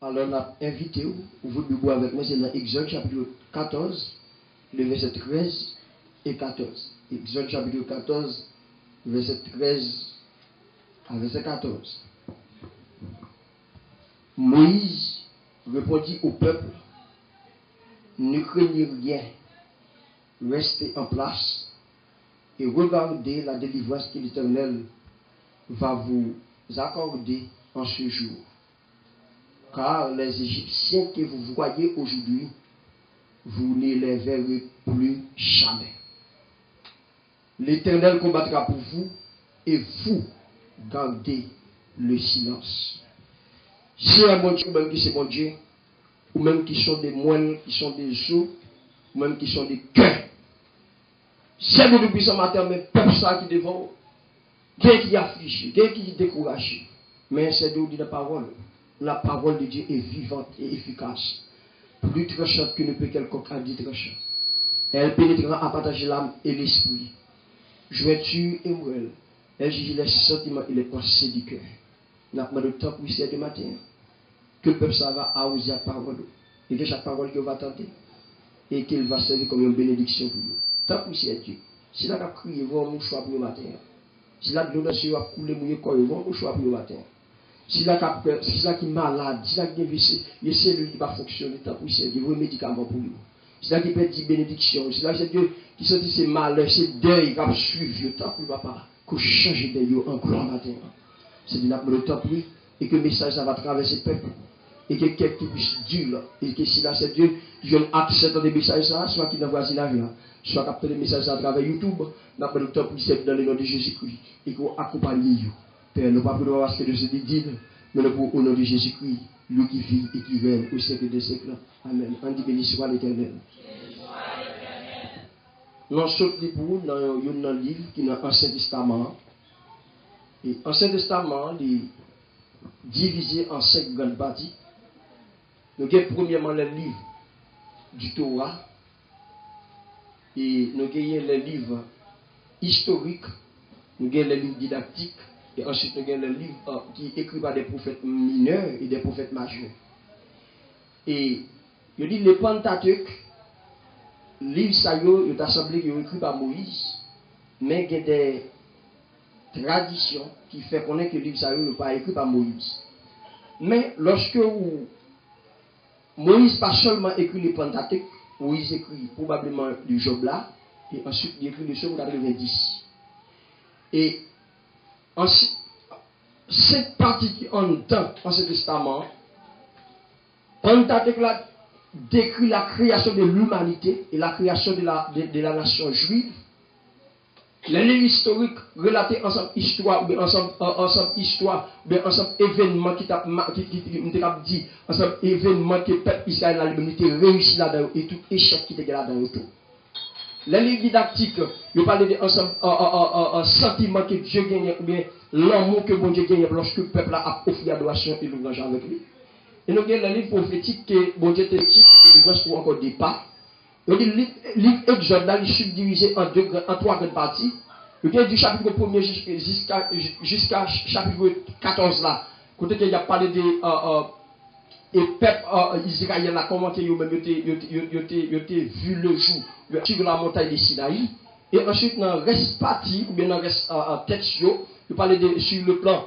Alors, on a invité vous de boire avec moi, c'est dans Exode chapitre 14, le verset 13 et 14. Exode chapitre 14, verset 13 à verset 14. Moïse répondit au peuple, ne craignez rien, restez en place et regardez la délivrance que l'Éternel va vous accorder en ce jour. Car les Égyptiens que vous voyez aujourd'hui, vous ne les verrez plus jamais. L'Éternel combattra pour vous et vous gardez le silence. Si un bon Dieu, ou même qui c'est bon Dieu, ou même qui sont des moines, qui sont des os, ou même qui sont des cœurs. C'est depuis ce matin, mais peuple ça qui devant, quelqu'un qui afflige, quelqu'un qui décourage. Mais c'est d'où dit la parole. La parole de Dieu est vivante et efficace. Plus tranchante que ne peut quelconque à dire tranchant. Elle pénétrera à partager l'âme et l'esprit. Jointure et moelle. Elle juge les sentiments et les pensées du cœur. N'a pas de temps pour ici de matin. Que le peuple ça va arroser la parole. Et que chaque parole qu'il va tenter. Et qu'il va servir comme une bénédiction pour nous. Tant pour ici Dieu. Si là, il a crié, il va un mouchoir pour le matin. Si là, de l'eau dans a coulé, il va un mouchoir pour le matin. Si là, qui est malade, si là, qui est cellules qui va fonctionner, tant pour ici Dieu, il va un médicament pour lui. Si là, qui peut dire bénédiction, si là, c'est Dieu qui sentit ses malheurs, ses deuils, qui va suivre, tant pour papa, qu'on change de Dieu en gloire matin. C'est de la le temps pour lui, et que le message ça va traverser le peuple. Et que quelqu'un puisse dire, et que si là c'est Dieu qui vient accès dans des messages, soit qui dans le voisinage, soit capter des messages à travers YouTube, n'a pas le temps pour lui dans le nom de Jésus-Christ, et qu'on accompagne nous. Père, nous ne pouvons pas voir ce que Dieu dit, mais nous pouvons au nom de Jésus-Christ, lui qui vit et qui règne au siècle des siècles. Amen. On dit béni soit l'Éternel. Nous sommes dans un livre qui est dans l'Ancien Testament. Et l'Ancien Testament est divisé en 5 grandes parties. Nous avons premièrement le livre du Torah. Et nous avons le livre historique. Nous avons le livre didactique. Et ensuite nous avons le livre qui est écrit par des prophètes mineurs et des prophètes majeurs. Et je dis le Pentateuque, le livre ça il est assemblé qui est écrit par Moïse. Mais il y a des traditions qui fait connaître que le livre ça n'est pas écrit par Moïse. Mais lorsque Moïse pas seulement écrit le Pentateuque, Moïse écrit probablement le Job là, et ensuite il écrit le Psaume 90. Et ensuite, cette partie qui en dans l'Ancien Testament, Pentateuque là décrit la création de l'humanité et la création de la nation juive. Les livres historiques relatés ensemble histoire, ou ensemble histoire, ou ensemble événements qui t'a dit, ensemble événements que le peuple Israël a réussi là-dedans et tout échec qui était là-dedans autour. Les livres didactiques, ils parlent de ensemble sentiment que Dieu gagne, ou bien l'amour que bon Dieu gagne lorsque le peuple a offert l'adoration et l'ouvrage avec lui. Et nous avons les livres prophétiques que bon Dieu te dit, délivrance pour encore départ. Le livre Exode là, il est subdivisé en 3 grandes parties. Le livre du chapitre 1er jusqu'à chapitre 14 là, côté qu'il a parlé des peuple Israël là, comment ils ont vu le jour sur la montagne de Sinaï. Et ensuite, dans le reste partie, ou bien dans le reste texte, il parlait sur le plan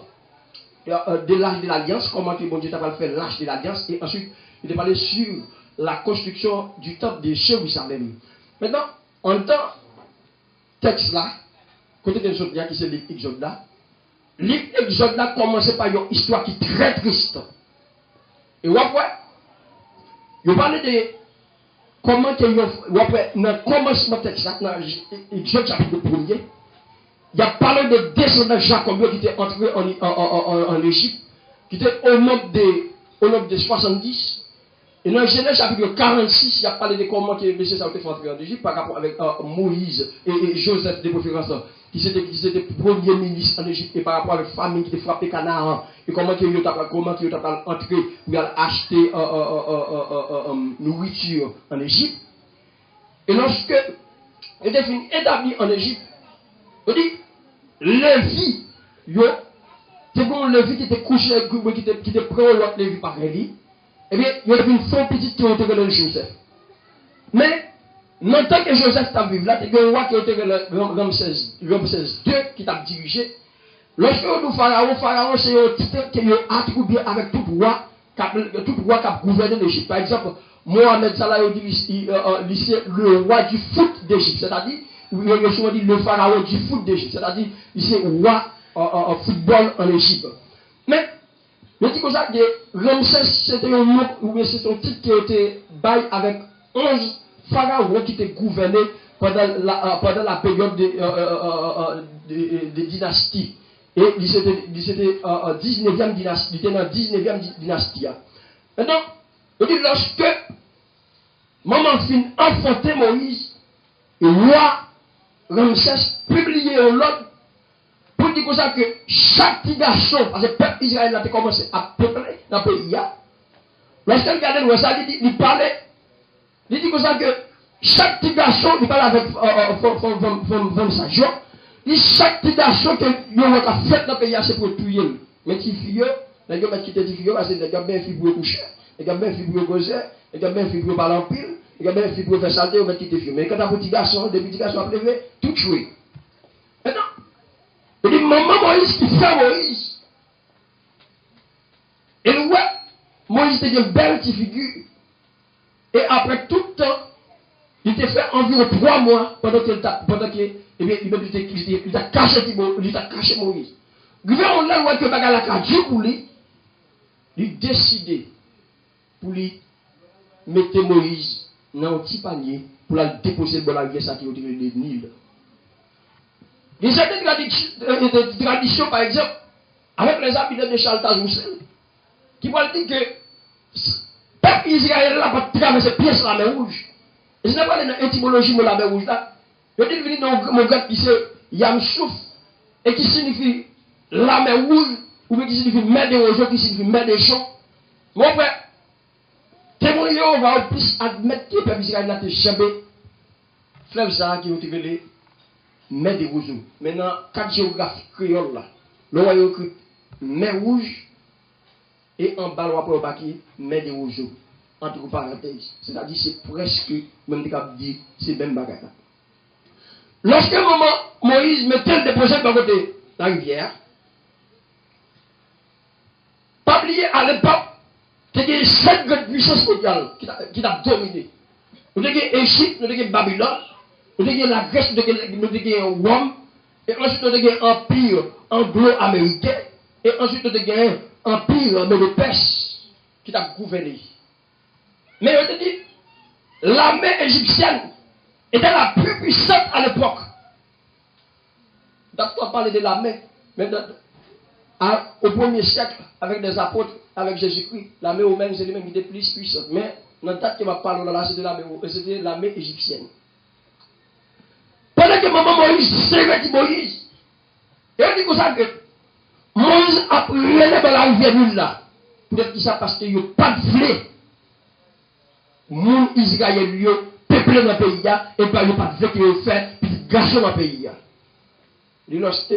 de l'âge de l'alliance, comment que bon Dieu t'a fait l'âge de l'alliance. Et ensuite, il a parlé sur la construction du temple de Jérusalem. Maintenant, en tant texte là, côté de l'Exode qui c'est l'Exode là, l'Exode là commence par une histoire qui est très triste. Et après, il parlait de comment que après, dans le commencement de texte là, dans l'Exode chapitre 1er, il a parlé de descendants de Jacob qui étaient entrés en Égypte, qui étaient au nombre de 70. Et dans Genèse chapitre 46, il a parlé de comment les messieurs ont été entrés en Égypte par rapport avec Moïse et Joseph de préférence, qui étaient premiers ministres en Égypte, et par rapport à la famine qui était frappée Canaan, et comment ils ont entré pour acheter nourriture en Égypte. Et lorsque ils étaient établis en Égypte, on dit, Lévi, c'est bon Lévi qui était couché avec qui était prêt à l'autre Lévi par Lévi. eh bien, il y a une faux petite qui a été le Joseph. Mais, non tant que Joseph t'a vécu là, il y a un roi qui a été Ramsès II qui t'a dirigé. Lorsque nous Pharaon, c'est un titre qui est attribué avec tout roi qui a gouverné l'Égypte. Par exemple, Mohamed Salah c'est le roi du foot d'Égypte. C'est-à-dire, il y a souvent dit le pharaon du foot d'Égypte. C'est-à-dire, il est roi en football en Égypte. Mais, je dis comme ça que Ramsès, c'était un nom, ou bien c'est un titre qui a été bail avec 11 pharaons qui étaient gouvernés pendant la période des dynasties. Et c'était 19e dynastie. Il était dans la 19e dynastie. Maintenant, je dis lorsque maman fin enfanté Moïse, et roi Ramsès publié un lot pour dire comme ça que chaque petit garçon, parce que le peuple Israël a commencé à peupler dans le pays. Lorsqu'il regardait le ça, il parlait, il dit comme ça que chaque petit garçon, il parle avec Sajon, il chaque petit garçon que a fait dans le pays, c'est pour tuer. Mais les filles, les gars qui étaient filles, parce que les gars bien filles pour coucher, les gars bien filles pour causer, les gars bien filles pour parler en pile, les gars bien filles pour faire salter, mais qui étaient filles. Mais quand un petit garçon, des petits garçons à lever, tout tuer. Maintenant, il dit, maman Moïse qui fait Moïse. Et nous, Moïse était une belle petite figure. Et après tout le temps, il était fait environ 3 mois pendant qu'il a caché Moïse. Gouvernement là, où que Bagala a dit pour lui, il décidé pour lui mettre Moïse dans un petit panier pour la déposer dans la rivière qui est au Nil. Il y a des traditions, par exemple, avec les habitants de Chaltaz-Roussel, qui vont dire que le peuple israélien n'a pas traversé pièce la mer rouge. Et ce n'est pas l'étymologie de la mer rouge là. Je dis venir dans mon gars qui c'est Yamsouf, et qui signifie la mer rouge, ou bien qui signifie mer des roseaux, qui signifie mer des champs. Mon frère, témoigner, on va en plus admettre que le peuple israélien n'a jamais fleuve ça qui ont été mer des roseaux. Maintenant, 4 géographies créoles là, le royaume écrit mer rouge, et en bas, on va papier mer des roseaux. Entre parenthèses. C'est-à-dire, c'est presque, même dire, c'est même bagarre. Lorsque Moïse mettait le déposé de côté la rivière, pas oublier à l'époque qu'il y a 7 grandes puissances mondiales qui a dominé. Nous avons Égypte, nous avons Babylone, nous avons la Grèce, nous avons Rome, et ensuite nous avons l'Empire anglo-américain, et ensuite nous avons l'Empire médo-perse qui a gouverné. Mais je te dis, l'armée égyptienne était la plus puissante à l'époque. D'accord, parler de l'armée, mais au 1er siècle, avec des apôtres, avec Jésus-Christ, l'armée romaine, c'est lui-même qui était plus puissante. Mais dans le date qui va parler là, c'était l'armée égyptienne. Pendant que maman Moïse, c'est Moïse, et on dit comme ça que Moïse a relèvé la rivière Nil là. Peut-être que ça parce qu'il n'y a pas de flé. Moun Israël peuplé dans le pays, et pas le pas de qui est fait, puis gâché dans le pays. Lorsque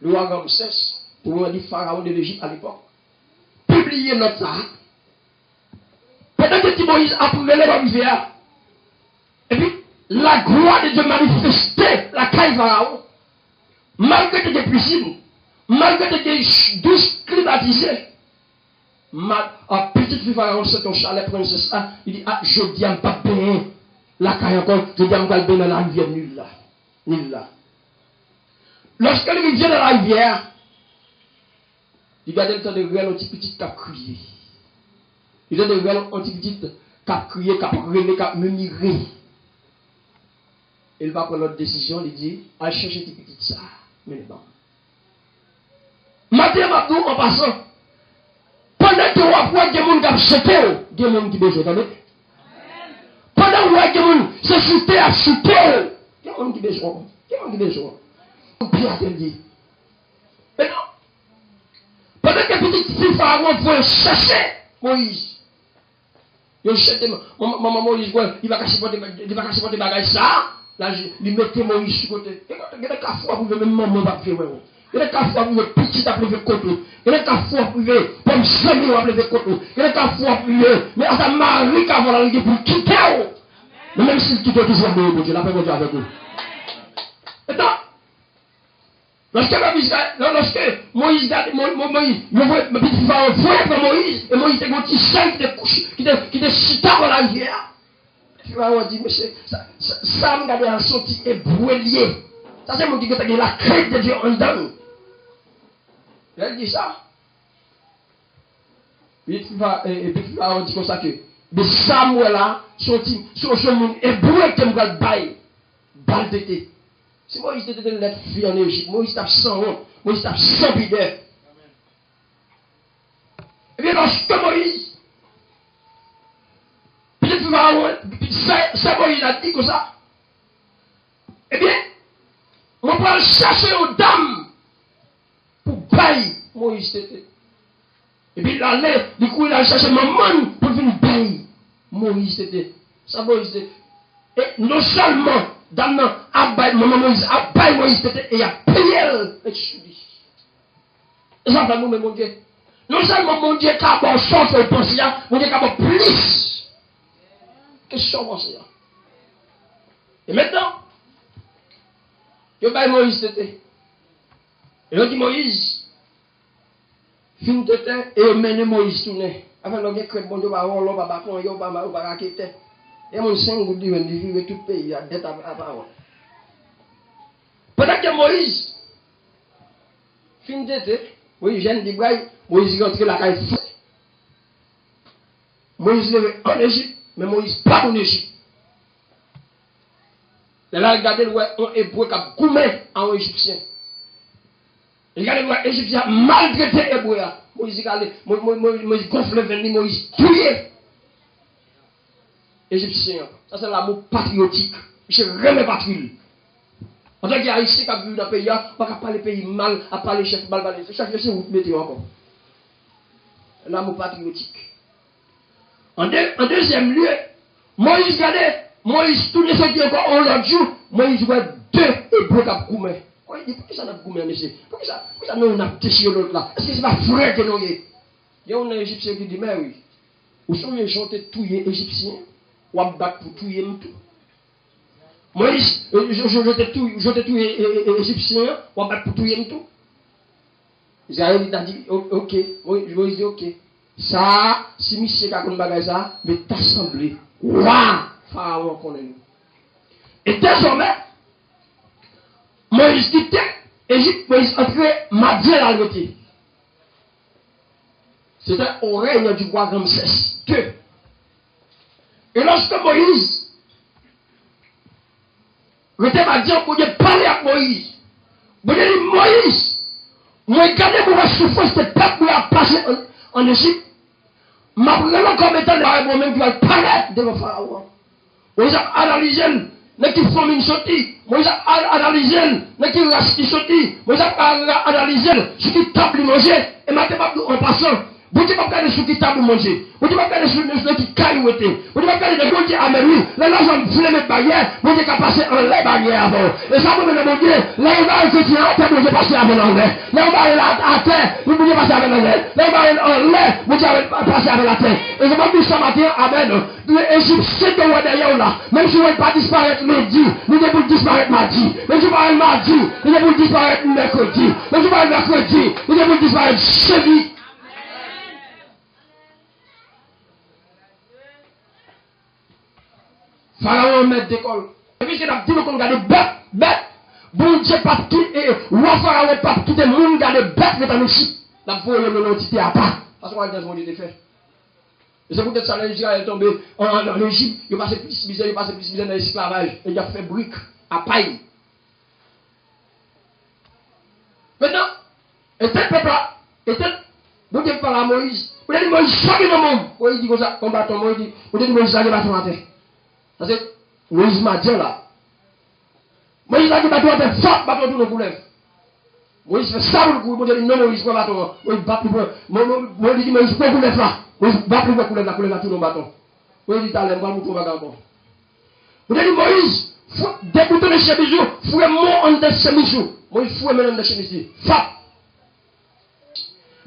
le roi Ramsès, pour le pharaon de l'Égypte à l'époque, publié notre ça, pendant que Moïse a pris la rivière, et puis la gloire de Dieu manifestait la caille pharaon, malgré que c'était possible, malgré que c'était douce climatisé. Un petit fille pharaon, c'est ton chalet princesse, il dit, ah, je dis à pas bien, la caille encore, je dis à pas bien dans la rivière Nil là. Lorsque lui vient dans la rivière, il garde le temps de regarder un petit cap crier. Il garde de regarder un petit cap crier, cap reler, cap murmurer. Il va prendre notre décision, il dit, allez chercher des petites ça, mais bon. Matin, en passant, pendant que vous avez des gens qui ont chuté, des gens qui ont besoin. Pendant que vous avez des gens qui ont chuté à chuter, des gens qui ont besoin. Bien attendu. Mais non. Pendant que petite fille pharaon veut chercher Moïse. Il cherche maman Moïse, il va cacher des bagages ça. Là, il mettait Moïse sur côté. Il y a des fois pour même maman va faire. Il y a qu'à fois privé petit à lever côté. Il y a qu'à fois privé comme semi à lever côté. Il y a qu'à fois privé mais à sa mari qui a volé pour quitter. Mais même s'il quitte toujours bon Dieu, la paix de Dieu avec vous. Maintenant, lorsque Moïse, il voit petit pharaon pour Moïse, et Moïse était un petit chien qui était chita dans la rivière. Pharaon dit, monsieur, ça me garde un sorti et brûlé. Ça c'est mon qui a la crainte de Dieu en dedans. Il dit ça. Et puis Pharaon dit comme ça que, mais Samuel là, son monde est brûlé comme un bail, balle d'été. Si Moïse était de l'être fille en Égypte, Moïse tape sans honte, Moïse tape sans pudeur. Et bien lorsque Moïse, peut-être Pharaon, c'est Moïse a dit comme ça. Eh bien, on va chercher aux dames pour bailler Moïse était. Et puis là, du coup, il a cherché maman pour venir bailler Moïse était. Ça Moïse était. Et non seulement, dame, maman Moïse, abaye Moïse était, et il a payé le chudi. Et ça va nous, mon Dieu. Non seulement mon Dieu, quand on sort sur le pensée, mon Dieu, quand on plus. Question pensée. Et maintenant, je baille Moïse était. Et on dit Moïse, fin de temps, et on mène Moïse tourner. Afin de dire que bon Dieu va avoir l'homme à bâton, il va raqueter. Et mon sang vous dit, vivre tout le pays, il y a dette à parole. Pendant que Moïse, fin de temps, Moïse vient de Moïse rentre la caille. Moïse est en Égypte, mais Moïse pas en Égypte. Là, regardez un hébreu qui a goumé en Égyptien. Regardez le Égyptien malgré hébreu. Moïse gonfle le ventre, Moïse tué. Égyptien. Ça, c'est l'amour patriotique. Je remets patrie. En tant qu'Haïtien qui a vu dans le pays, on ne va pas parler pays mal, à parler chef mal, chaque chose, vous mettez encore. L'amour patriotique. En deuxième lieu, Moïse, regardez, Moïse, tous les gens qui encore ont l'autre jour, Moïse voit deux hébreux qui ont goumé. Pourquoi ça n'a pas goumé, monsieur? Pourquoi ça n'a pas déchiré l'autre là? Est-ce que c'est pas frère que nous y est? Il y a un Égyptien qui dit, mais oui, où sont les gens qui ont tué Égyptiens? Ou à battre pour tuer tout. Moïse, je t'ai tué Égyptien, ou à battre pour tuer tout. Israël a dit, ok, Moïse dit, ok. Ça, si monsieur a comme bagage ça, mais t'assemblé. Waouh! Pharaon connaît nous. Et désormais, Moïse quittait Égypte, Moïse entrait Madian à l'autre. C'était au règne du roi Ramsès II. Et lorsque Moïse était Madian, vous avez parlé avec Moïse. Vous avez dit, Moïse, moi, regardez pour la souffrance de peuple qui a passé en Égypte. Ma vraiment comme étant moi-même qui va parler devant Pharaon. Moïse a analysé qui forme une sortie. Moïse a analysé qui race qui sortie. Moïse a analysé ce qui table manger. Et maintenant, en passant, vous ne pouvez pas regarder ce qui table manger. Vous ne pouvez pas regarder ce qui caille où était. Vous ne pouvez pas regarder le Dieu à Méru. Là, j'en voulais mettre barrière. Vous n'avez qu'à passer en lait barrière avant. Et ça, vous me demandez, là, il va que tu as à terre, vous devez passer avant en lait. Là, on va aller à terre, vous devez passer avant en lait. Là, on va aller en lait, vous devez passer avant la terre. Et je vais dire ce matin, amen. L'Égypte, c'est de où d'ailleurs là. Même si vous ne pouvez pas disparaître lundi, nous devons disparaître mardi. Même si vous ne pouvez pas mardi, nous devons disparaître mercredi. Même si vous ne pouvez pas mercredi, nous devons disparaître jeudi. Pharaon maître d'école. Et puis c'est la dit qu'on garde bête. Bon Dieu pas tout et roi Pharaon pas tout le monde garde bête dans Égypte. La voie le l'entité à part. Parce qu'on a des gens qui fait. Et c'est peut-être ça l'Israël est tombé en Égypte, il passé plus misère, dans l'esclavage et il a fait brique à paille. Maintenant, et tel peuple là, vous devez parler à Moïse. Vous avez dit Moïse, soyez dans le monde. Moïse dit comme ça, combattant, Moïse dit, vous avez dit Moïse, soyez bâton à terre. Parce que Moïse m'a dit là. Moïse a dit bâton à terre, fort, bâton tout le coup lève. Moïse fait ça pour le coup, Moïse dit non, Moïse, pas bâton. Moïse bat plus Moïse dit Moïse, pas coup lève là. Moïse bat plus coup lève là, tout le bâton. Moïse dit, t'as l'air, va nous trouver encore. Vous avez dit Moïse, Dégoûté de chemisou, fouet mon en de chemisou. Moi, il fouet maintenant de chemisou. Fap.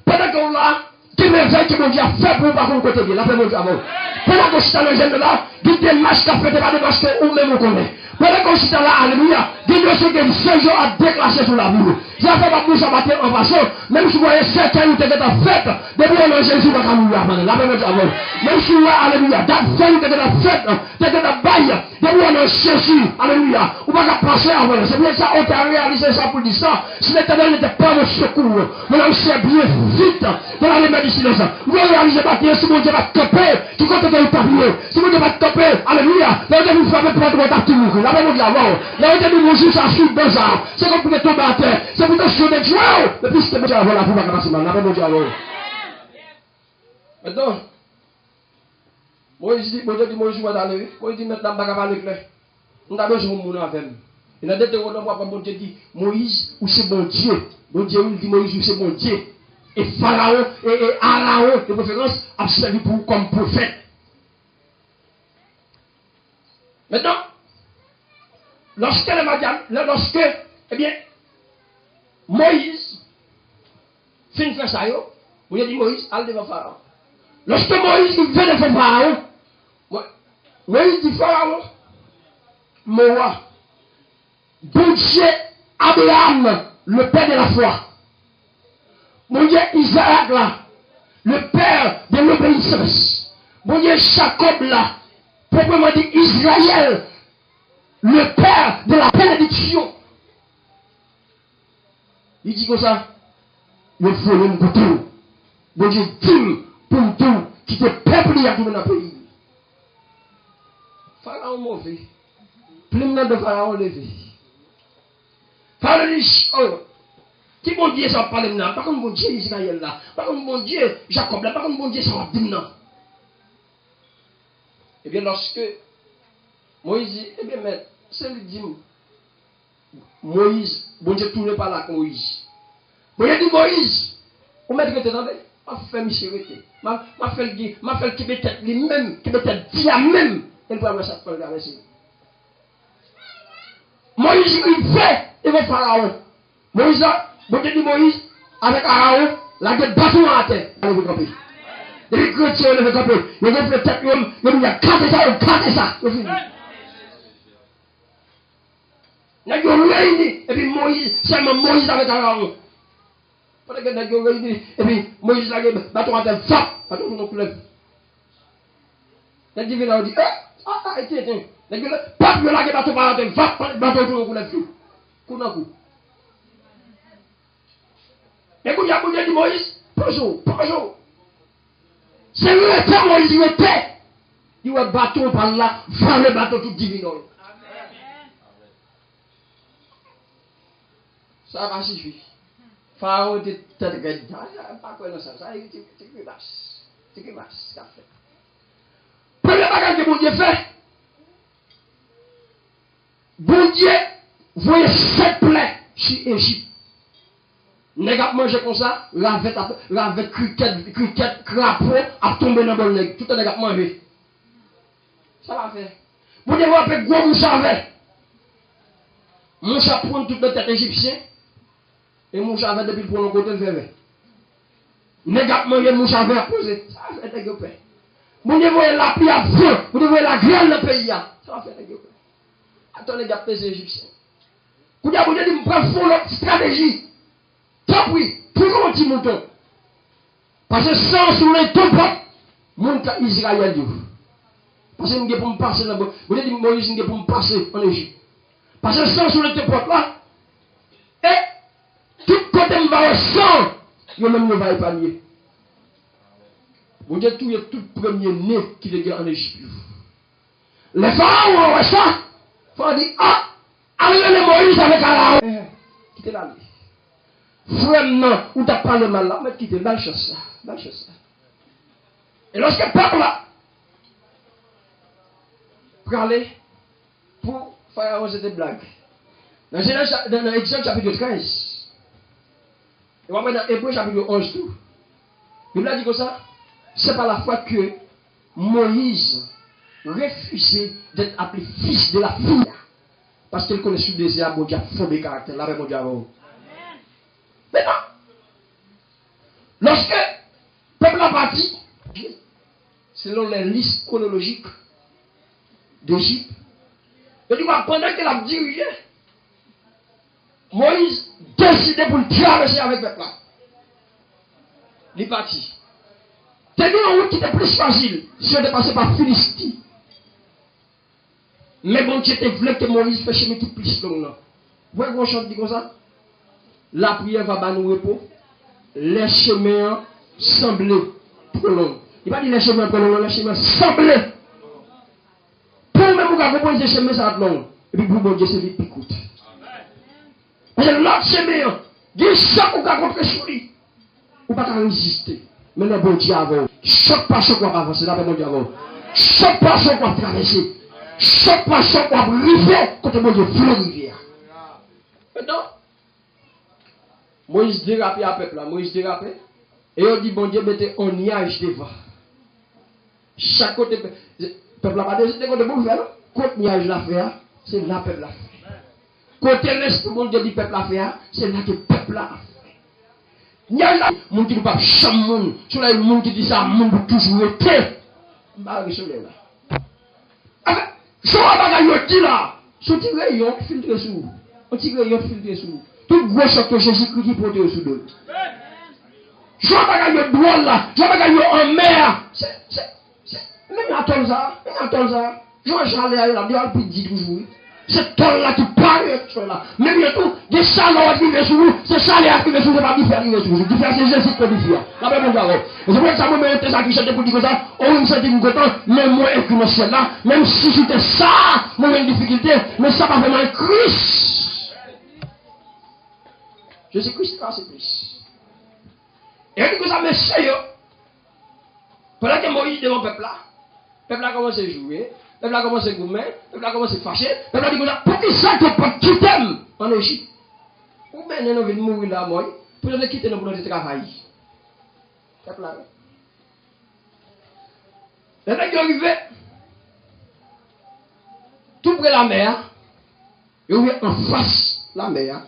Pendant qu'on l'a, qui merveille que mon Dieu a fait pour pas qu'on côté bien. La paix mon Dieu avant. Pendant qu'on s'est dans le jeune de là, qui des masques à faire, des masques ou même on connaît. Pendant qu'on s'est là, alléluia, qui doit se gagner 5 jours à déclencher sur la boule. Ça fait pas bouche à battre en passant, même si vous voyez certains qui étaient en fête, depuis on a Jésus, on va mourir avant. La paix mon Dieu avant. Même si vous voyez, alléluia, d'affaires qui étaient en fête, qui étaient en bail, depuis on a Jésus, alléluia, on va passer avant. C'est bien ça, on t'a réalisé ça pour dire ça. Si l'éternel n'était pas mon secours, mon âme s'est bien vite dans la médecine. Vous réalisez pas que si mon Dieu va camper, qui compte que vous parlez, si mon Dieu va camper, alléluia, là où vous frappez pour votre acte mourir, là où vous l'avez, là où vous mangez ça sur deux arbres, c'est comme pour tomber à terre, c'est pour te sauver de joie, mais puisque mon Dieu a la pour ma capacité, là où mon Dieu a maintenant, Moïse dit, Moïse va d'aller, Moïse dit maintenant, je ne vais pas parler clair. On a besoin de mon avec. Il y a des Deutéronomes où mon Dieu dit, Moïse, ou c'est mon Dieu. Mon Dieu, il dit, Moïse, ou c'est mon Dieu. Et Pharaon, et Aaron, de préférence, a servi pour comme prophète. Maintenant, lorsque, eh bien, Moïse, fin fait ça, vous avez dit, Moïse, allez devant Pharaon. Lorsque Moïse, il vient devant Pharaon, Moïse dit, Pharaon, mon roi, bon Dieu, Abraham, le père de la foi. Mon Dieu, Isaac là, le père de l'obéissance. Mon Dieu, Jacob là, proprement dit Israël, le père de la bénédiction. Il dit comme ça, il faut le pour tout. Mon Dieu, dit pour tout, qui te peuple à tout dans le pays. Pharaon mauvais. Plein de Pharaon levé. Pharaon dit, oh, qui bon Dieu ça parle maintenant? Par contre, bon Dieu Israël là. Par contre, bon Dieu Jacob là. Par contre, bon Dieu ça va dire non. Eh bien, lorsque Moïse dit, eh bien, mais c'est lui dit, Moïse, bon Dieu tourne par là Moïse. Bon Dieu dit, Moïse, on m'a dit que tu es dans le ma fait misérité. Ma fait qui peut être lui-même, qui peut être dit à même. Elle peut avoir ça pour le garder. Moïse, il fait, il va Pharaon. Moïse, bon Dieu dit Moïse, avec Aaron, la gueule bateau à terre. Il veut camper. Il veut chrétien, il veut camper. Il veut faire tête, il a cassé ça, il a cassé ça. Il finit. Il a réuni, et puis Moïse, seulement Moïse avec Aaron. Pendant que il a réuni, et puis Moïse, la gueule bateau à terre, fap, bateau nous pleuve. Il a dit, il a dit, tiens. Les gars, pas de la gueule bateau par la tête, bateau tout le coup là-dessus. Coup d'un coup. Mais quand il y a dit Moïse, bonjour. C'est lui qui Moïse, il était. Il y a un bateau par là, va le bateau tout divin. Ça va suffire. Pharaon était tête de pas quoi ça, c'est que basse. C'est que basse, ça fait. Premier bagage que mon Dieu fait. Bon Dieu, voyez 7 plaies sur Égypte. Nèg a mangé comme ça, ravette cricket, crapaud, a tombé dans le bon nèg. Tout le nèg a mangé. Ça va faire. Bon Dieu, vous avez gros mouche avec. Mouche a prendre toute la tête égyptienne. Et mouche avec depuis pour le côté vers. Nèg a mangé mouche avec à poser. Ça va faire nèg paix. Bon Dieu, voyez la pluie à feu. Vous devez la grêle dans le pays. Ça va faire nèg paix. Attendez, il y a des Égyptiens. Vous avez dit, vous prenez l'autre stratégie. Tant pis, pour qu'on dit mouton. Parce que sans sur les deux portes, mon Israël dit. Parce que vous pour me passer là-bas. Vous avez dit, Moïse, vous pour me passer en Égypte. Parce que sans sur les deux portes là, et tout côté me va au sang, vous même ne va épargner. Vous avez tout premier né qui est en Égypte. Les pharaons ont ça. Il dit, allez Moïse avec Aaron. Quittez la vie. Frère, non, ou t'as pas le mal là, mais quittez, dans le chose ça. Et lorsque le peuple là, pour aller, pour Pharaon, c'était blague. Dans Exode chapitre 13, et on va dans Hébreu chapitre 11 tout. Il a dit comme ça, c'est par la foi que Moïse refusait d'être appelé fils de la fille. Parce qu'elle connaît sous désir, mon Dieu a fondé caractère. Là, mon Dieu avant. Maintenant, lorsque le peuple a parti, selon les listes chronologiques d'Égypte, et du coup, pendant qu'elle a dirigé, Moïse décidait pour le traverser avec le peuple. Il est parti. C'est une route qui était plus facile si on était passé par Philistie. Mais bon, Dieu voulait que Moïse fasse chemin qui plus long. Vous voyez qu'on chante dit comme ça? La prière va bas nous repos. Les chemins semblent trop longs. Il va dire les chemins trop longs, les chemins semblent. Pour même vous comprendre les chemins ça va être long. Et puis pour bon Dieu, c'est vite qui coûte. Parce que l'autre chemin, il y a chaque ou qu'on contre sur lui. Ou pas résister. Mais le bon Dieu avant. Chaque pas choc va avancer. Là, bon Dieu avant. Chaque pas choc va traverser. Chaque pas choc va arriver quand le bon Dieu flot rivière. Maintenant, Moïse dérapé à peuple là. Moïse dérapé. Et on dit bon Dieu mettez un nuage devant. Chaque côté peuple là pas décidé côté bon faire. Côté nuage la faire, c'est là peuple là fait. Côté reste bon Dieu dit peuple là faire, c'est là que peuple là fait. Nuage là, mon qui ne pas chaque monde. Sur là le monde qui dit ça, monde toujours été. Bah le soleil là. Enfin, je vois pas que dit là. Son petit rayon filtré sous. Un petit rayon filtré sous. Tout gros choc que Jésus-Christ qui porte sous l'eau. Je vois pas qu'il y a droit là. Je vois pas qu'il y a en mer. Même attends ça. Même attends ça. Je vois Charles là. Il y a le petit toujours. C'est toi là qui parle. Même bientôt, des salons qui vivent sur vous. C'est ça qui vivent sur vous. C'est pas différent sur vous. Différent c'est Jésus qui vit. La même chose. Et c'est pour ça que moi, je ça qui chante pour dire que ça. On me sent content. Même moi, écrit dans ciel là. Même si c'était ça, moi, j'ai une difficulté. Mais ça pas vraiment Christ. Jésus-Christ, c'est plus. Et on dit que ça me sait. Pendant que Moïse devant le peuple là, le peuple a commencé à jouer, le peuple a commencé à gommer, le peuple a commencé à fâcher, le peuple a dit que ça, pour qui ça tu pas quitter en Égypte? Ou bien nous venons mourir là, moi, pour nous quitter nous pour nous travailler. Le peuple là. Le peuple est arrivé, tout près de la mer, il est en face de la mer,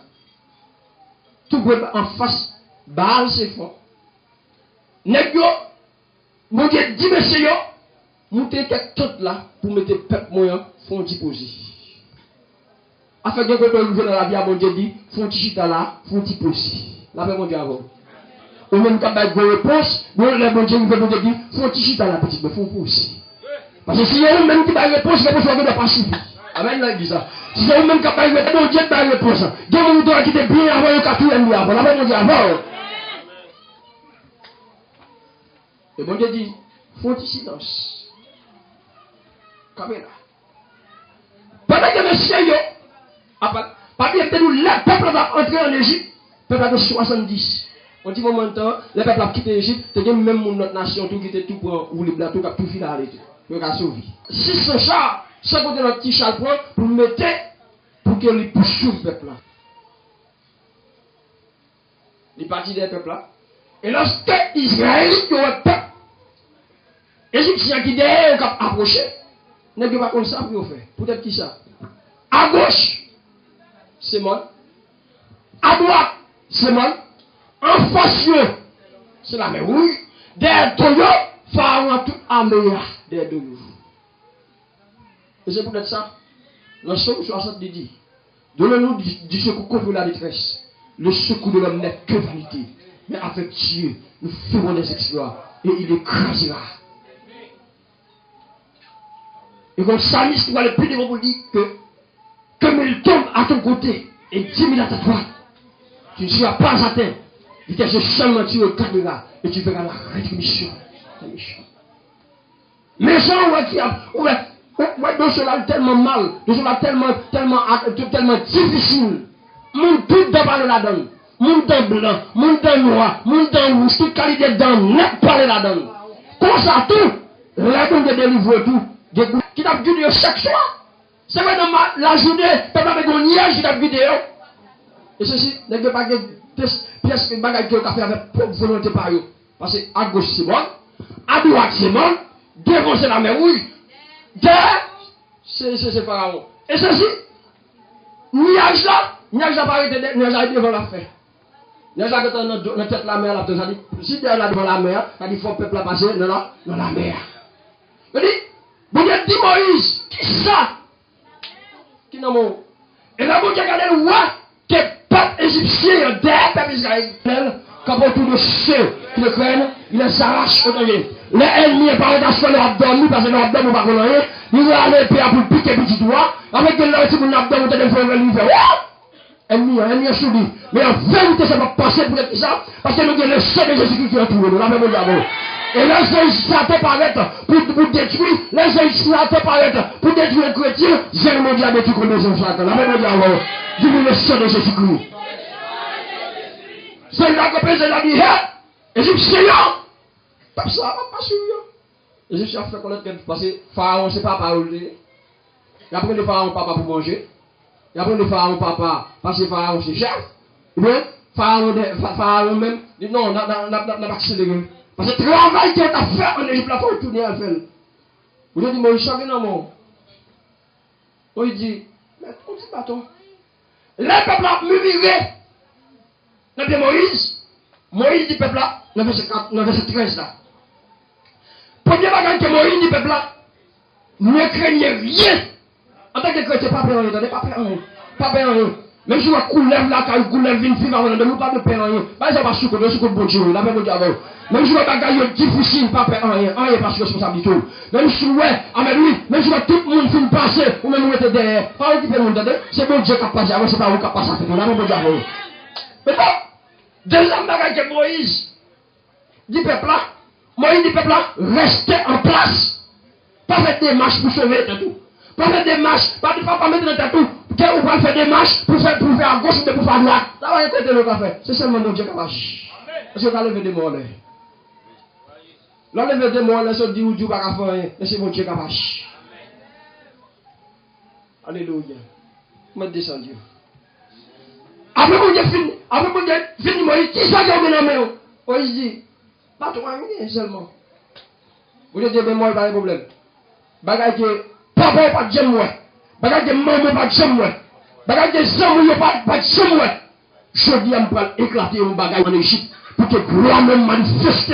tout près en face, Baal c'est fort. Nèg yo, mon Dieu dit monsieur yo, montez quelque chose là pour mettre peuple moyen font disposer. Afin que quand on ouvre dans la vie, mon Dieu dit, font chita là, font disposer. La paix mon Dieu avant. Ou même quand il y a une réponse, le bon Dieu dit, font chita là petit, mais font pousser. Parce que si y a un même qui a une réponse, la réponse ne va pas suivre. Amen, il dit ça. Si y a un même qui a une réponse, mon Dieu a une réponse. Dieu vous doit quitter bien avant le quatrième mois. La paix mon Dieu avant. Et bon Dieu dit, faut du silence. Caméra. Pendant que monsieur yo, parmi le peuple va entrer en Égypte, le peuple a 70. On dit momentan, le peuple a quitté l'Égypte, c'est même notre nation tout quitté tout pour rouler plateau, tout filer à l'été. Il a sauvé. 600 chars, chaque côté notre petit char pour mettre, pour que les pousse le peuple là. Les partis des peuples là. Et lorsque Israël, il y a un peuple, Égyptien qui derrière a approché, n'est pas comme ça pour faire. Peut-être qui ça? À gauche, c'est moi. À droite, c'est moi. En face, c'est la même. Oui. Derrière Toyo, Pharaon tout armé derrière Toyo. Et c'est peut-être ça. Le Somme 60 dit, donnez-nous du secours contre la détresse. Le secours de l'homme n'est que vanité. Mais avec Dieu, nous ferons des exploits. Et il écrasera. Et comme ça, l'histoire le plus devant vous dire que comme il tombe à ton côté et 10 000 à ta droite, tu ne seras pas atteint. Il te seulement tu regarderas et tu verras la rétribution. Mais ça, dans cela tellement mal, dans cela tellement difficile. Mon tout de parler la donne. Mon teint blanc, mon teint noir, mon teint rouge, toute qualité de dents, n'est pas la donne. Comme ça, tout, la donne de délivrer tout. Qui t'a vidéo chaque soir. C'est vrai dans la journée, tu n'as pas de niage qui t'a vidéo. Et ceci, n'est pas de pièces de bagages qui ont fait avec propre volonté par eux. Parce que à gauche c'est bon, à droite c'est bon, devant c'est la mer rouge, derrière c'est Pharaon. Et ceci, nuage là, pas arrêté, nuage là devant la fête. Nuage là, quand on a tête la mer, là, ça dit, si tu es là devant la mer, ça dit, il faut le peuple passer dans la mer. Il dit, vous dites, dit Moïse, qui ça? Qui n'a mon? Et là, vous regardez le roi, que peuple égyptien, des peuples israéliens, comme autour de ceux qui le craignent, il les arrache au dernier. Les ennemis, par exemple, leur abdomen, parce que leur abdomen, on va pas rien, ils vont aller pour piquer petit doigt, avec que leur petit abdomen, on va faire un faire. Ennemi est soumis. Mais en vérité, ça va passer pour être ça, parce que nous avons le sang de Jésus-Christ qui est entouré. Nous l'avons dit avant. Et les gens qui paraître pour détruire, les gens qui paraître pour détruire les chrétiens, j'ai le monde à détruire contre les gens. Nous l'avons dit avant. Dis-nous le sang de Jésus-Christ. C'est là que le président a dit, hé, Égyptien, pas ça, pas sûr. Égyptien fait connaître parce que Pharaon, c'est pas parole. Il a pris le Pharaon papa pour manger. Il a pris le Pharaon papa parce que Pharaon c'est chef. Ou bien, Pharaon même dit non, on n'a pas accéléré. Parce que le travail qui est à faire en Égypte, il faut tourner à faire. Vous avez dit, Moïse, chacun dans mon. Moïse dit, mais on dit bâton. Les peuples ont murmuré. Moïse dit peuple là, dans verset 13 là. Premier bagage que Moïse dit peuple là, ne craignez rien. En tant que chrétien, pas peur en rien, pas peur en rien. Pas peur en rien. Même si vous coulez là, quand vous coulez, vine, vivre avant, ne pas de peur en rien. Pas ça va souffrir, de souffrir bon Dieu, la même chose avant. Même si vous bagage difficile, pas peur en rien, en rien parce que responsabilité. Même si vous, amen oui, même si tout le monde finit passer, ou même vous êtes derrière, pas vous qui fait le monde, c'est bon Dieu qui a passé avant, c'est pas vous qui a passé avant, la même chose avant. Maintenant, deuxième bagage que Moïse dit peuple là, Moïse dit peuple là, restez en place. Pas faire des marches pour sauver tout. Pas faire des marches, pas mettre dans tout. Ou pas faire des marches pour faire à gauche ou pour faire à droite. Ça va être le faire. C'est seulement mon Dieu qui va faire. Parce qu'on a levé des morts là. L'enlever des morts là, c'est dit où Dieu va faire rien. Et c'est mon Dieu qui va faire. Alléluia. Je descends Dieu. Après mon Dieu fini, Moïse, qui ça qui a mené en main? Moïse dit, pas toi, seulement. Vous dites, mais moi, il n'y a pas de problème. Bagage que papa pas de j'aime, bagage que maman pas de j'aime, bagage que zambou pas de j'aime. Je dis à me éclater un bagage en Égypte pour que gloire me manifeste.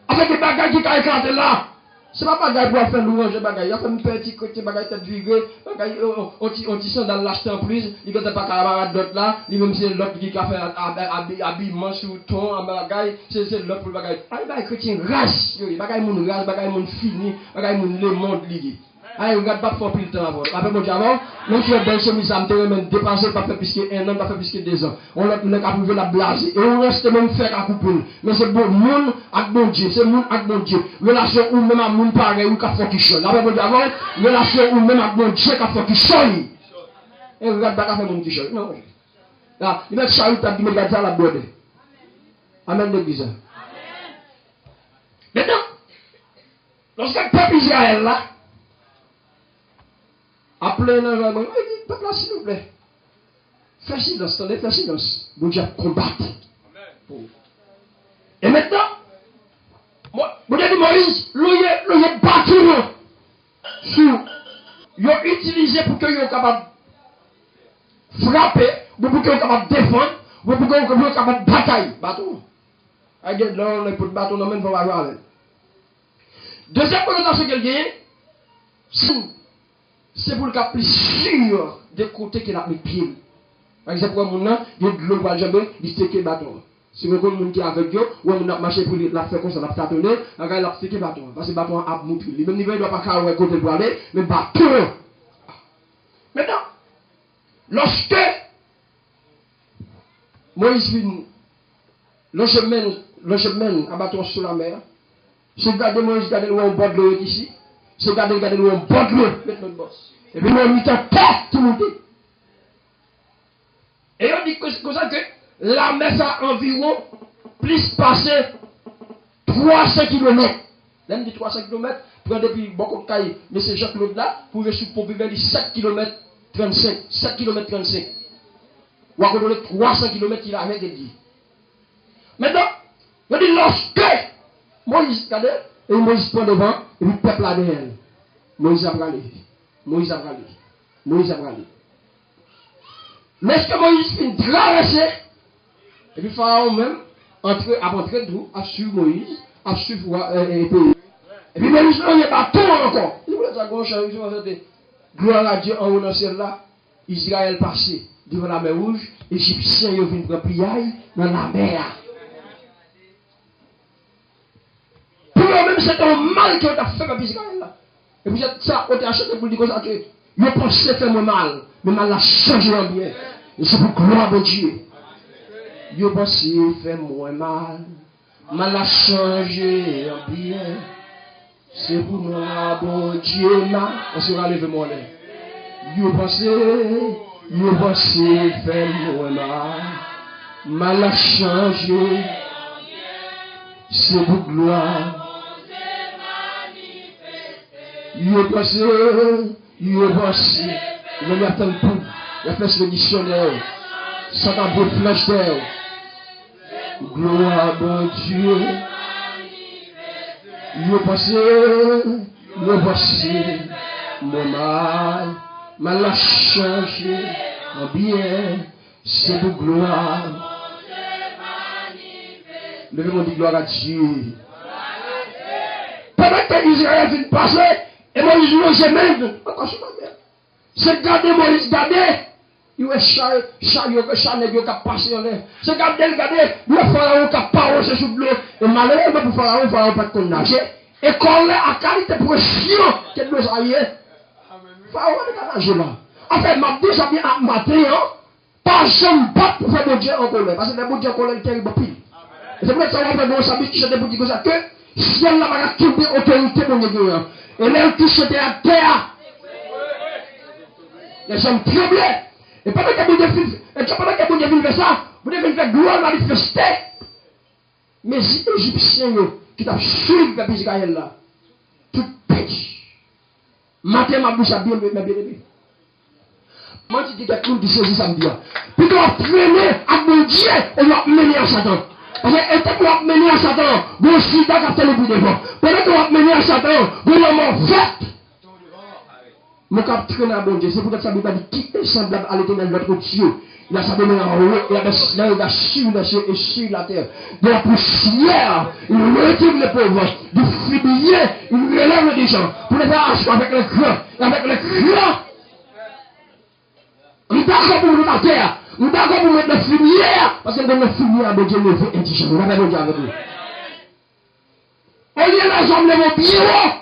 Avec des bagages qui ont éclaté là. Ce n'est pas bagage pour faire louange, bagage. Il y a fait un petit côté bagage tête virée, bagage on tisse dans l'acheter en plus, il n'y a pas camarade d'autre là, il même c'est l'autre qui a fait habillement sur ton bagage, c'est l'autre pour le bagage. Ah, bagage chrétien race, bagage mon race, bagage mon fini, bagage mon le monde lié. Allez, regarde pas pour plus de temps avant. Après mon Dieu avant, même si le bel chemise ça me même dépenser pas fait plus que 1 an, pas fait plus que 2 ans. On a approuvé la blase et on reste même faire à couper. Mais c'est bon monde avec bon Dieu, c'est monde avec bon Dieu. Relation ou même à monde pareil ou qu'a fonctionne. Après mon Dieu avant, relation ou même avec bon Dieu qu'a fonctionne. Et regarde pas faire mon Dieu. Non. Là, il met chalut à dire regarde ça la bonne. Amen l'église. Maintenant, lorsque le peuple Israël là appelez un environnement, il dit, peuple, s'il vous plaît, fais silence, attendez, fais silence. Bon Dieu combattre. Et maintenant, vous avez dit Moïse, l'oye bâtiment, ils ont utilisé pour qu'ils soient capables de frapper, ou pour qu'ils soient capables de défendre, ou pour qu'ils soient capables de batailler. Bâton. Regarde, là, on est pour le bâton, on même pas avoir. Deuxième connotation qu'elle gagne, c'est pour le cas plus sûr des côtés qu'il a mis pied. Par exemple, pour mon nom, il y a de l'eau pour jamais, il steke bâton. Si vous avez quelqu'un qui est avec eux, ou on a marché pour la faire comme ça, la tâtonner, il a steke bâton. Parce que le bâton a montré. Le même niveau, il ne doit pas carrer côté pour aller, mais bâton. Maintenant, lorsque Moïse vient, le chemin à bâton sur la mer, c'est garder Moïse, garder le bord de l'eau ici. C'est garder le bord de l'eau, mettre notre boss. Et puis on mit en terre tout le monde. Et on dit comme ça que la mer a environ plus passé 300 km. Là, on dit 300 km, prend depuis beaucoup de cailles, mais c'est Jean-Claude là, pour vers 7 km 35. 7 km 35. Ou à donner 300 km, il a rien dit. Maintenant, on dit lorsque Moïse, regardez, et Moïse prend devant, et puis le peuple a derrière. Moïse a bralé. Moïse a bralé. Moïse a bralé. Lorsque Moïse finit traverser, et puis Pharaon même, après entrer d'où, a suivi Moïse, a suivi le pays. Et puis Moïse, il n'y a pas tout encore. Il voulait ça qu'on change, gloire à Dieu en haut dans le ciel là, Israël passé devant la mer rouge, Égyptiens ils viennent prendre pliaille dans la mer. Pour eux-mêmes, c'est un mal que tu as fait avec Israël là. Et puis ça, on t'a acheté pour dire comme ça que ils pensaient faire mal, mais mal a changé en bien. Et c'est pour gloire à Dieu. Ils pensaient faire moins mal a changé en bien. C'est pour moi, bon Dieu, on sera levé mon lait. Yo pensé faire moi mal a changé. C'est pour gloire. Yo pensé, il va attendre tout. Il a fait ce dictionnaire. Ça t'a beau flash d'air. Gloire, bon Dieu. Yo passé, mon mal a changé en bien, c'est pour gloire. Levez-moi dit gloire à Dieu. Pendant que Israël vient passer, et Moïse nous amène, c'est garder Moïse, garder. Il est chariot qui a passé en l'air. C'est garder, le pharaon qui a passé sous l'eau. Et malheureusement pour Pharaon, Pharaon pas de nager. Et qu'on l'ait à qualité pression, qu'elle doit s'ailler. Pharaon n'est pas nager là. En fait, m'a dit ça bien à matin, pas jamais pas pour faire mon Dieu en colère. Parce que le bon Dieu en colère est terrible pile. Et c'est pour ça qu'on va faire nos habitudes pour dire comme ça que si elle n'a pas quitté autorité pour nous. Et là, qui se à terre. Les gens tremblaient. Et pendant que vous devez faire ça, vous devez faire gloire manifester. Mais les Égyptiens qui t'ont suivi vers Israël là, tout pêche. Matin, ma bouche a bien aimé. Moi, je dis que tout le monde qui saisit ça me dit. Puis tu vas freiner à mon Dieu et tu vas mener à Satan. Parce que tu vas mener à Satan, vous aussi, tu vas faire le bout devant. Pendant que tu vas mener à Satan, vous l'avez fait. Mon cap traîne à bon Dieu. C'est pour ça que ça veut dire qui est semblable à l'éternel notre Dieu. Il a sa demeure en haut, il a sur les cieux et sur la terre. De la poussière, il retire les pauvres. Du fumier, il relève les gens. Pour les faire asseoir avec les cœurs. Et avec les cœurs. Nous d'accord pour nous la terre. Nous d'accord pour mettre le fumier. Parce que dans le fumier, bon Dieu le veut indigent. Nous l'avons dit avec nous. Au lieu de la jambe, les mots bien.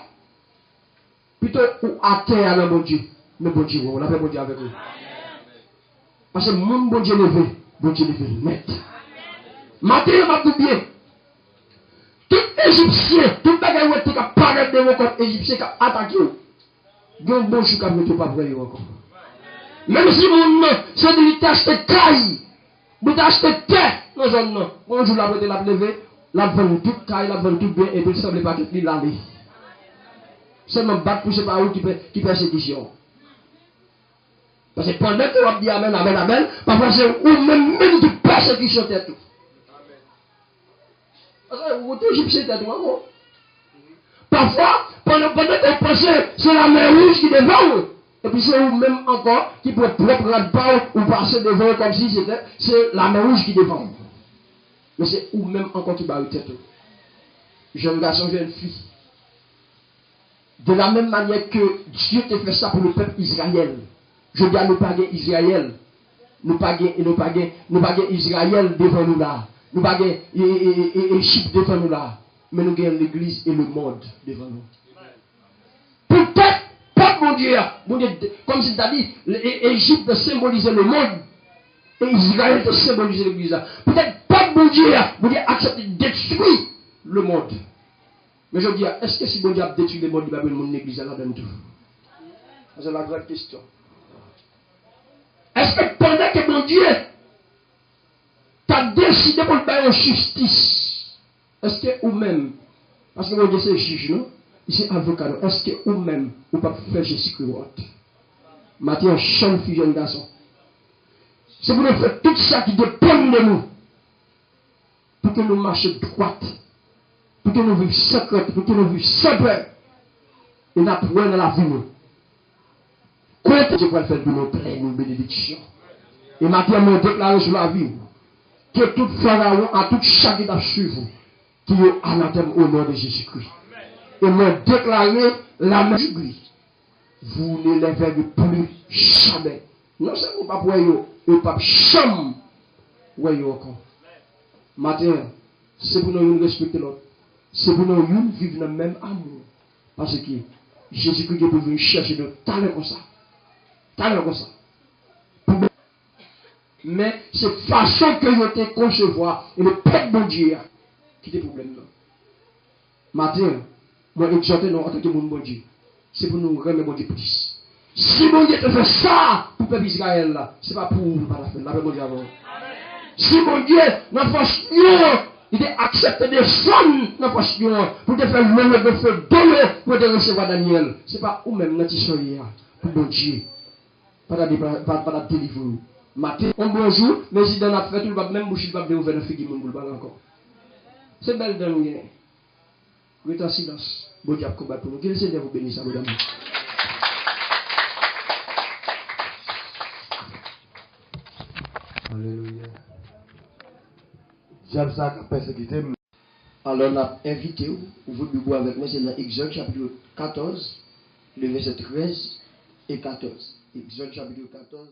Plutôt ou à terre, là, mon Dieu. Mais bon Dieu, on l'avait bon Dieu avec nous. Parce que mon bon Dieu levé, net. Matin, on va tout bien. Tout Égyptien, tout bagage qui a parlé de mon corps Égyptien qui a attaqué. Donc, bon, je suis comme pas vrai encore. Même si mon nom, c'est de lui t'acheter caille, de t'acheter terre, non. On joue la voie de la lever, la vendre toute caille, la vendre tout bien, et puis il ne semble pas qu'il l'aller. Seulement battre pour ce pas où qui persécution. Parce que pendant que l'on dit amen, parfois c'est ou même de persécution tête tout. Parce que vous êtes égyptien tête tout. Parfois, pendant qu'on pense c'est la mer rouge qui devant. Et puis c'est vous même encore qui peut prendre pas ou passer devant comme si c'est la mer rouge qui devant. Mais c'est ou même encore qui bat tête tout. Jeune garçon, jeune fille. De la même manière que Dieu te fait ça pour le peuple Israël. Je dis à nous pas Israël. Nous pas Israël devant nous là. Nous pas Égypte devant nous là. Mais nous gagnons l'église et le monde devant nous. Peut-être pas mon Dieu. Comme si tu as dit, l'Égypte symbolisait le monde. Et Israël symbolisait l'église. Peut-être pas mon Dieu. Mon Dieu accepte de détruire le monde. Mais je dis, est-ce que si bon Dieu a détruit le monde, il va venir mon église là-dedans tout? C'est la grande question. Est-ce que pendant que mon Dieu t'a décidé pour le faire en justice, est-ce que ou même, parce que mon Dieu c'est juge, non? Il c'est avocat, non? Est-ce que ou même, ou pas faire Jésus-Christ? Matin, jeune fille, jeune garçon. C'est pour nous faire tout ça qui dépend de nous. Pour que nous marchions droite. Pour que nous vivions secrète, pour que nous vivions sans peur. Et nous apprenons dans la vie. Comment Dieu va faire de nos pleines bénédictions? Et maintenant, je déclare sur la vie que tout pharaon, à toute chaque qui a suivi, qui est anathème au nom de Jésus-Christ. Et moi, déclarer la main du gris. Vous ne les verrez plus jamais. Non seulement pas pour eux, et pas jamais. Ouais, encore. Matin, c'est pour nous respecter l'autre. C'est pour nous vivre dans le même amour. Parce que Jésus-Christ est pour venir chercher de talent comme ça. Talent comme ça. Mais c'est façon que vous te concevoir et le peuple de Dieu qui est le problème là. Matin, moi exhorte nous en tant que monde bon Dieu. C'est pour nous remettre bon Dieu plus. Si bon Dieu te fait ça pour le peuple Israël là, c'est pas pour la fin, la bon Dieu avant. Si mon Dieu, dans la force, il a accepté des femmes dans la force pour te faire le de feu de pour te recevoir Daniel. Ce n'est pas ou-même dans la pour mon Dieu. Pas la délivrer. Matin, un bon jour, mais si dans la fête, il va même boucher, il va ouvrir le figuier, il va encore. C'est belle dans le Guinée. Vous êtes en silence. Bon Dieu, combat pour nous. Que le Seigneur vous bénisse, mesdames. Alléluia. J'aime ça que persécuté. Alors, on a invité vous de boire avec moi, c'est dans Exode chapitre 14, le verset 13 et 14. Exode chapitre 14.